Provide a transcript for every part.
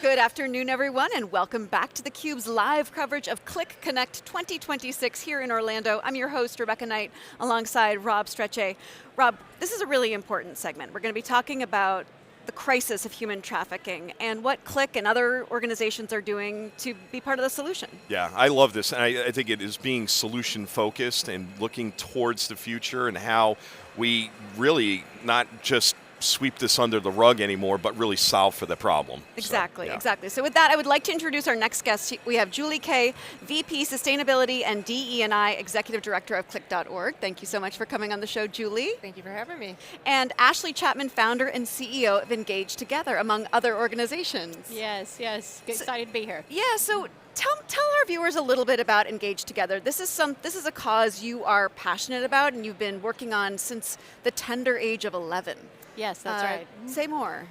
Good afternoon, everyone, and welcome back to theCUBE's live coverage of Qlik Connect 2026 here in Orlando. I'm your host, Rebecca Knight, alongside Rob Strechay. Rob, this is a really important segment. We're going to be talking about the crisis of human trafficking and what Qlik and other organizations are doing to be part of the solution. Yeah, I love this, and I think it is being solution focused and looking towards the future and how we really not just sweep this under the rug anymore, but really solve for the problem. Exactly, so, yeah. exactly. So with that, I would like to introduce our next guest. We have Julie Kay, VP Sustainability and DE&I Executive Director of Qlik.org. Thank you so much for coming on the show, Julie. Thank you for having me. And Ashleigh Chapman, founder and CEO of Engage Together, among other organizations. Yes, excited to be here. Yeah, so tell our viewers a little bit about Engage Together. This is a cause you are passionate about and you've been working on since the tender age of 11. Yes, that's right. Say more.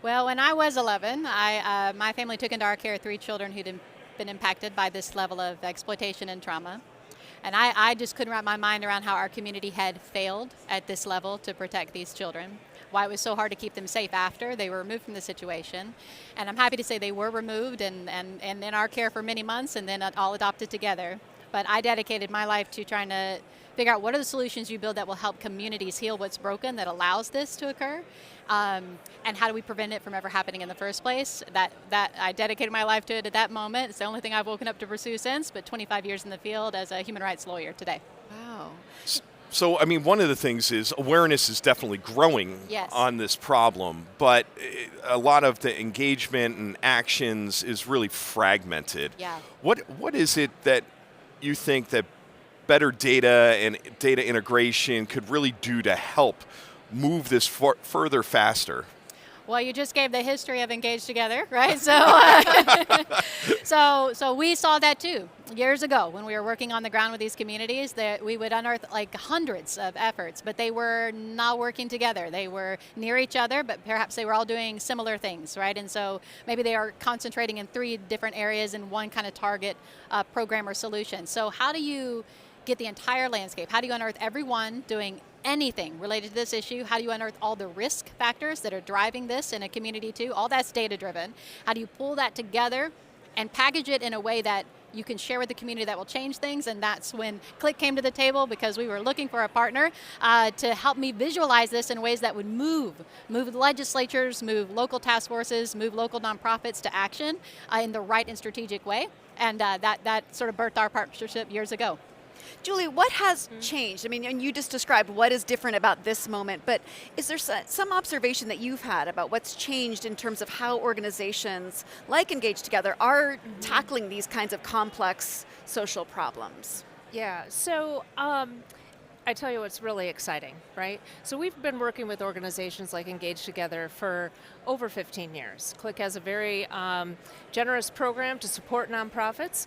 Well, when I was 11, my family took into our care 3 children who'd been impacted by this level of exploitation and trauma. And I just couldn't wrap my mind around how our community had failed at this level to protect these children. Why it was so hard to keep them safe after they were removed from the situation. And I'm happy to say they were removed and in our care for many months and then all adopted together. But I dedicated my life to trying to figure out what are the solutions you build that will help communities heal what's broken that allows this to occur, and how do we prevent it from ever happening in the first place. That I dedicated my life to it at that moment. It's the only thing I've woken up to pursue since, but 25 years in the field as a human rights lawyer today. Wow. So, I mean, one of the things is awareness is definitely growing on this problem, but a lot of the engagement and actions is really fragmented. Yeah. What is it that you think that better data and data integration could really do to help move this further faster? Well, you just gave the history of Engage Together, right? So we saw that too years ago when we were working on the ground with these communities, that we would unearth like hundreds of efforts, but they were not working together. They were near each other, but perhaps they were all doing similar things, right? And so maybe they are concentrating in 3 different areas in one kind of target program or solution. So how do you get the entire landscape? How do you unearth everyone doing anything related to this issue? How do you unearth all the risk factors that are driving this in a community too? All that's data driven. How do you pull that together and package it in a way that you can share with the community that will change things? And that's when Qlik came to the table, because we were looking for a partner to help me visualize this in ways that would move legislatures, move local task forces, move local nonprofits to action in the right and strategic way. And that sort of birthed our partnership years ago. Julie, what has changed? I mean, and you just described what is different about this moment, but is there some observation that you've had about what's changed in terms of how organizations like Engage Together are tackling these kinds of complex social problems? Yeah, so I tell you what's really exciting, right? So we've been working with organizations like Engage Together for over 15 years. Qlik has a very generous program to support nonprofits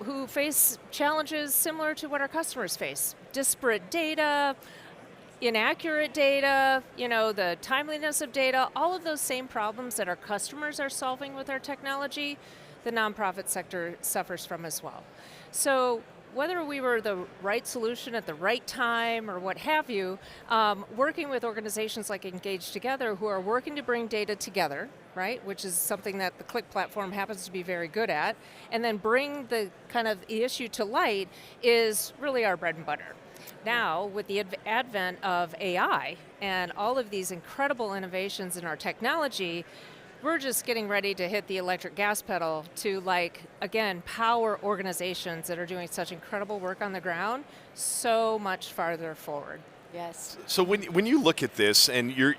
who face challenges similar to what our customers face. Disparate data, inaccurate data, the timeliness of data, all of those same problems that our customers are solving with our technology, the nonprofit sector suffers from as well. So whether we were the right solution at the right time or what have you, working with organizations like Engage Together who are working to bring data together, right, which is something that the Qlik platform happens to be very good at, and then bring the kind of the issue to light is really our bread and butter. Now, with the advent of AI and all of these incredible innovations in our technology, we're just getting ready to hit the electric gas pedal to, again, power organizations that are doing such incredible work on the ground so much farther forward. Yes. So when you look at this and you're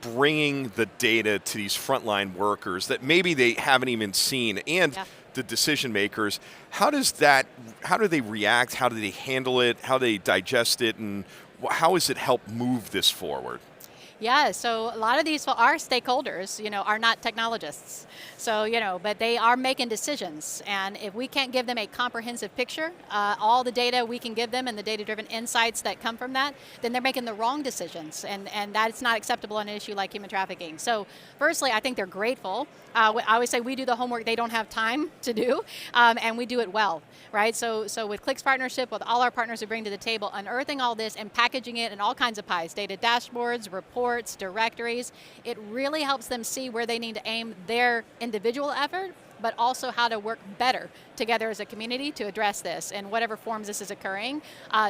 bringing the data to these frontline workers that maybe they haven't even seen, and the decision makers, how do they react? How do they handle it? How do they digest it? And how does it help move this forward? Yeah, so a lot of these our stakeholders, are not technologists. So, but they are making decisions. And if we can't give them a comprehensive picture, all the data we can give them and the data-driven insights that come from that, then they're making the wrong decisions. And that's not acceptable on an issue like human trafficking. So firstly, I think they're grateful. I always say we do the homework they don't have time to do, and we do it well, right? So with Qlik's partnership, with all our partners we bring to the table, unearthing all this and packaging it in all kinds of pies, data dashboards, reports, reports, directories. It really helps them see where they need to aim their individual effort, but also how to work better together as a community to address this in whatever forms this is occurring.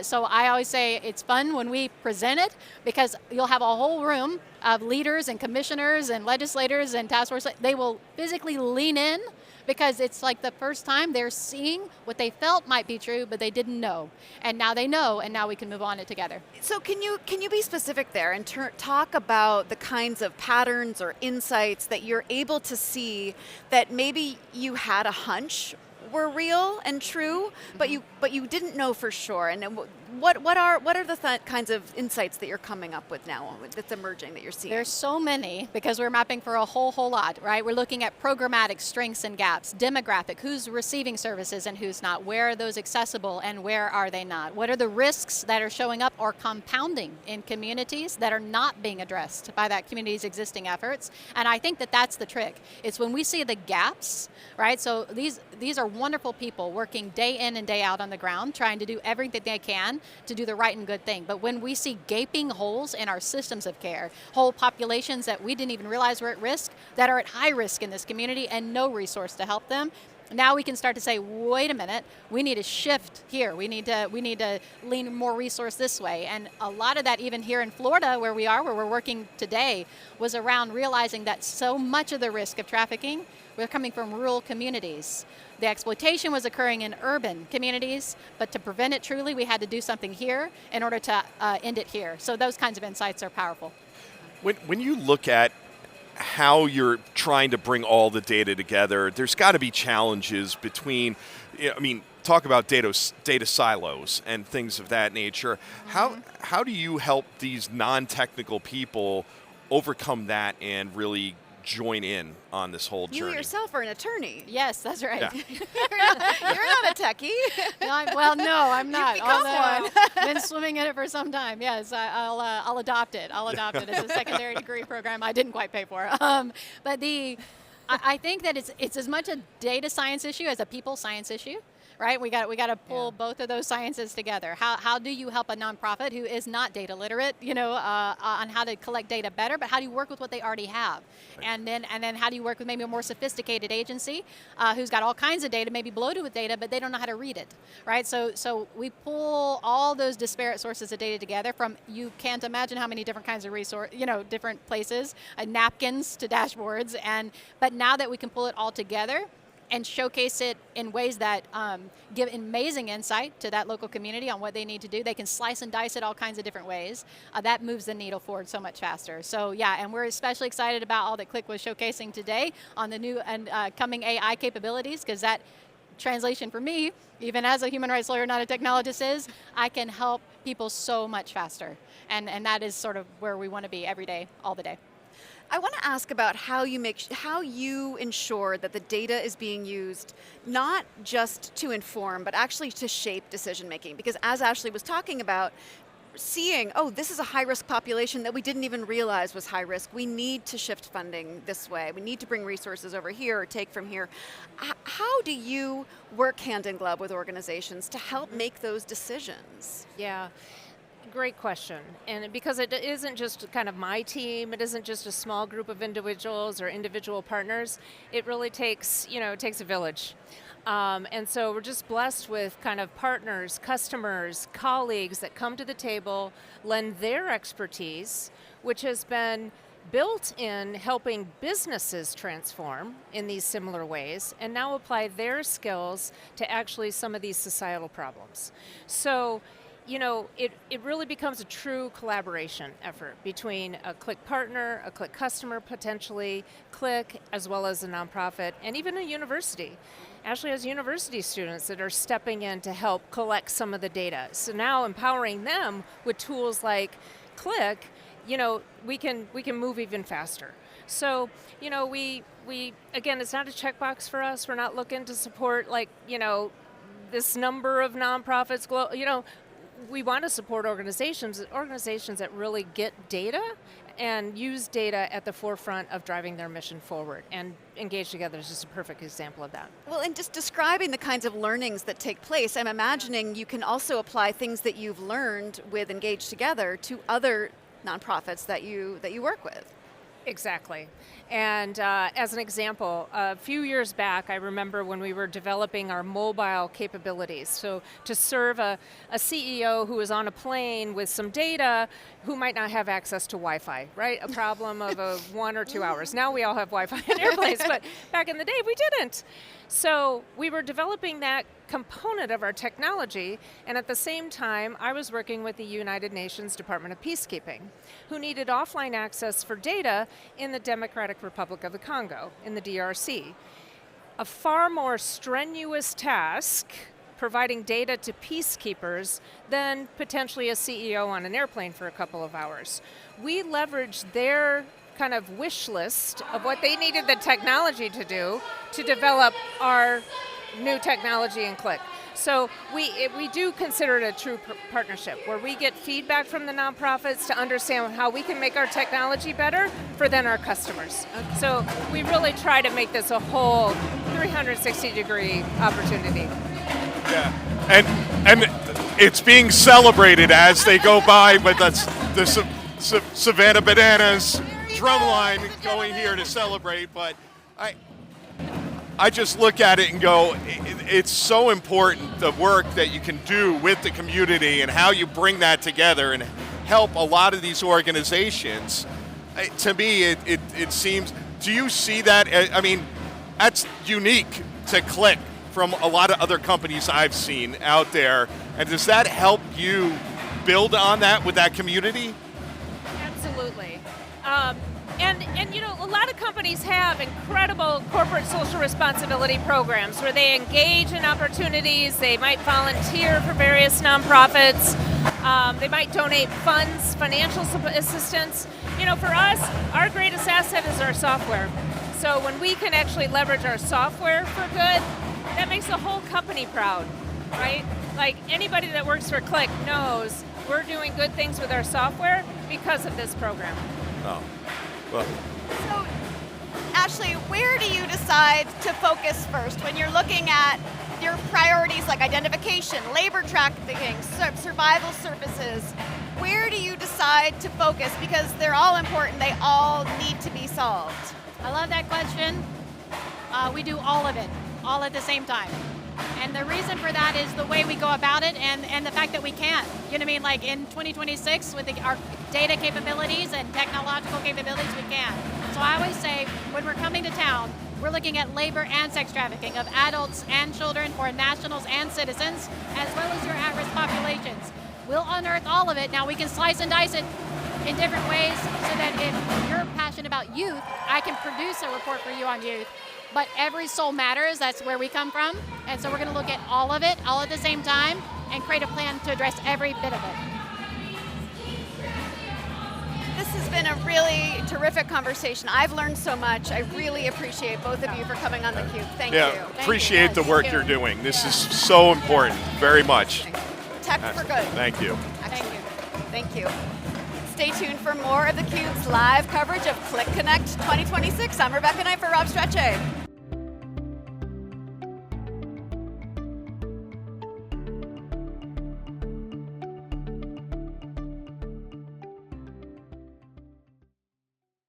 So I always say it's fun when we present it, because you'll have a whole room of leaders and commissioners and legislators and task force. They will physically lean in, because it's like the first time they're seeing what they felt might be true, but they didn't know. And now they know, and now we can move on it together. So can you be specific there and talk about the kinds of patterns or insights that you're able to see that maybe you had a hunch were real and true, but you didn't know for sure? And what are the kinds of insights that you're coming up with now that's emerging that you're seeing? There's so many, because we're mapping for a whole lot, right? We're looking at programmatic strengths and gaps, demographic, who's receiving services and who's not, where are those accessible and where are they not? What are the risks that are showing up or compounding in communities that are not being addressed by that community's existing efforts? And I think that that's the trick. It's when we see the gaps, right? So these are wonderful people working day in and day out on the ground, trying to do everything they can to do the right and good thing. But when we see gaping holes in our systems of care, whole populations that we didn't even realize were at risk, that are at high risk in this community and no resource to help them, now we can start to say, wait a minute, we need to shift here. We need to lean more resource this way. And a lot of that, even here in Florida, where we're working today, was around realizing that so much of the risk of trafficking were coming from rural communities. The exploitation was occurring in urban communities, but to prevent it truly, we had to do something here in order to end it here. So those kinds of insights are powerful. When you look at how you're trying to bring all the data together, there's got to be challenges between, talk about data silos and things of that nature. How do you help these non-technical people overcome that and really join in on this whole journey? You yourself are an attorney. Yes, that's right. Yeah. You're not a techie. No, I'm not. You've become one. Been swimming in it for some time. Yes, I'll adopt it. I'll adopt it as a secondary degree program I didn't quite pay for. But I think that it's as much a data science issue as a people science issue. Right, we got to pull both of those sciences together. How do you help a nonprofit who is not data literate, on how to collect data better? But how do you work with what they already have? Right. And then how do you work with maybe a more sophisticated agency who's got all kinds of data, maybe bloated with data, but they don't know how to read it, right? So we pull all those disparate sources of data together from, you can't imagine how many different kinds of different places, napkins to dashboards, but now that we can pull it all together and showcase it in ways that give amazing insight to that local community on what they need to do. They can slice and dice it all kinds of different ways. That moves the needle forward so much faster. So yeah, and we're especially excited about all that Qlik was showcasing today on the new and coming AI capabilities, because that translation for me, even as a human rights lawyer, not a technologist, is I can help people so much faster. And that is sort of where we want to be every day, all the day. I want to ask about how you ensure that the data is being used not just to inform, but actually to shape decision making. Because as Ashleigh was talking about, seeing, this is a high-risk population that we didn't even realize was high risk. We need to shift funding this way. We need to bring resources over here or take from here. How do you work hand in glove with organizations to help make those decisions? Yeah. Great question. And because it isn't just kind of my team, it isn't just a small group of individuals or individual partners, it really takes a village. And so we're just blessed with kind of partners, customers, colleagues that come to the table, lend their expertise, which has been built in helping businesses transform in these similar ways, and now apply their skills to actually some of these societal problems. So it really becomes a true collaboration effort between a Qlik partner, a Qlik customer potentially, Qlik, as well as a nonprofit, and even a university. Ashleigh has university students that are stepping in to help collect some of the data. So now empowering them with tools like Qlik, we can move even faster. So, we again, it's not a checkbox for us. We're not looking to support this number of nonprofits, we want to support organizations that really get data and use data at the forefront of driving their mission forward. And Engage Together is just a perfect example of that. Well, and just describing the kinds of learnings that take place, I'm imagining you can also apply things that you've learned with Engage Together to other nonprofits that you work with. Exactly. And as an example, a few years back, I remember when we were developing our mobile capabilities. So to serve a CEO who is on a plane with some data who might not have access to Wi-Fi, right? A problem of 1 or 2 hours. Now we all have Wi-Fi in airplanes, but back in the day we didn't. So we were developing that component of our technology, and at the same time, I was working with the United Nations Department of Peacekeeping, who needed offline access for data in the Democratic Republic of the Congo, in the DRC. A far more strenuous task, providing data to peacekeepers, than potentially a CEO on an airplane for a couple of hours. We leveraged their kind of wish list of what they needed the technology to do to develop our new technology in Qlik. So we do consider it a true partnership where we get feedback from the nonprofits to understand how we can make our technology better for then our customers. Okay. So we really try to make this a whole 360-degree opportunity. Yeah, and it's being celebrated as they go by, but that's the Savannah Bananas drumline going here to celebrate, but I just look at it and go, it's so important, the work that you can do with the community and how you bring that together and help a lot of these organizations. To me, it seems, do you see that? I mean, that's unique to Qlik from a lot of other companies I've seen out there. And does that help you build on that with that community? Absolutely. And you know, a lot of companies have incredible corporate social responsibility programs where they engage in opportunities, they might volunteer for various nonprofits, they might donate funds, financial assistance. You know, for us, our greatest asset is our software. So when we can actually leverage our software for good, that makes the whole company proud, right? Like anybody that works for Qlik knows we're doing good things with our software because of this program. Oh. Well. So, Ashleigh, where do you decide to focus first when you're looking at your priorities like identification, labor trafficking, survival services? Where do you decide to focus? Because they're all important, they all need to be solved. I love that question. We do all of it, all at the same time. And the reason for that is the way we go about it and the fact that we can. You know what I mean? Like in 2026, with our data capabilities and technological capabilities, we can. So I always say, when we're coming to town, we're looking at labor and sex trafficking of adults and children, foreign nationals and citizens, as well as your at-risk populations. We'll unearth all of it. Now we can slice and dice it in different ways so that if you're passionate about youth, I can produce a report for you on youth. But every soul matters, that's where we come from. And so we're gonna look at all of it, all at the same time, and create a plan to address every bit of it. This has been a really terrific conversation. I've learned so much. I really appreciate both of you for coming on theCUBE. Thank you. Appreciate the work you're doing. This is so important, very much. Tech for good. Thank you. Thank you. Thank you. Stay tuned for more of theCUBE's live coverage of Qlik Connect 2026. I'm Rebecca Knight for Rob Strechay.